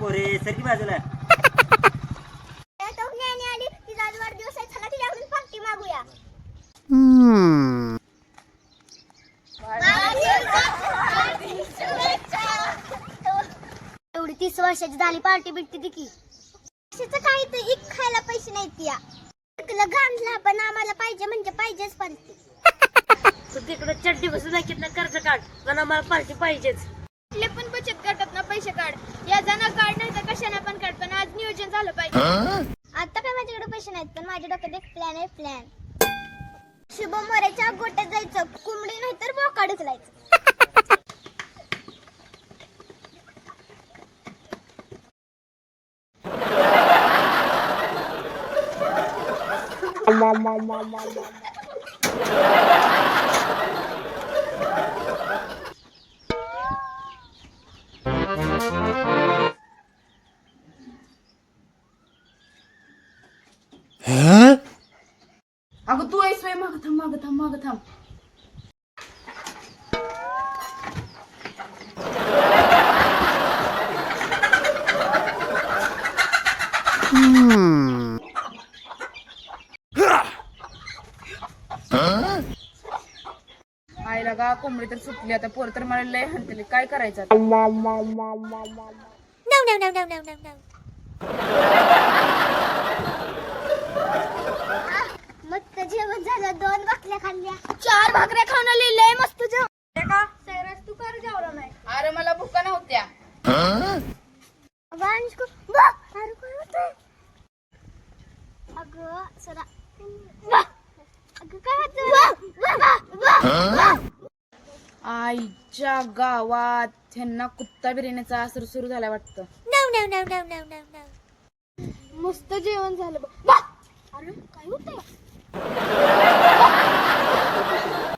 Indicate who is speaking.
Speaker 1: पोरे सरकी बाजूला.
Speaker 2: आली तिचा आज वाढदिवस आहे, चला तिच्याकडून पार्टी मागूया. एवढी 30 वर्षाची झाली, पार्टी बिट्टी ती की काही तर एक खायला पैसे नाहीत या. तुला घाणला पण आम्हाला पाहिजे म्हणजे पाहिजेच पार्टी.
Speaker 3: तू तिकडे चड्डी बसून दाखीत कर्ज काढ, पण आम्हाला पार्टी पाहिजेच.
Speaker 2: आपले पण बचत गटात ना पैसे काढ, या जण काढ नाही तर कशाने पण काढ, पण आज नियोजन झालं पाहिजे. आता काय माझ्याकडे पैसे नाहीत, पण माझ्या डोक्यात एक प्लॅन आहे. प्लॅन शुभम मोरेच्या गोट्यात जायचं, कोंबडी नाही तर बोकाड उचलायचं.
Speaker 4: अगं तू आहेस वय, माग थांब माग थांब माग थांब. आईला गा कोंबडी तर सुटली, आता पोर तर मला लय हंतली, काय करायचं आता?
Speaker 2: मस्त जेवण झालं, 2 भाकऱ्या खाल्ल्या, 4 भाकऱ्या खाऊन आली. लय मस्त जेवण का सैराज, तू कर जेवला नाही?
Speaker 4: अरे मला भुका नव्हत्या.
Speaker 2: अरे काय होतंय? अगं सरा, अगं काय होतंय?
Speaker 4: आईच्या गावात ह्यांना कुत्ता बिर्याणीचा असर सुरू झाला वाटतं.
Speaker 2: मस्त जेवण झालं. अरे काय होतंय?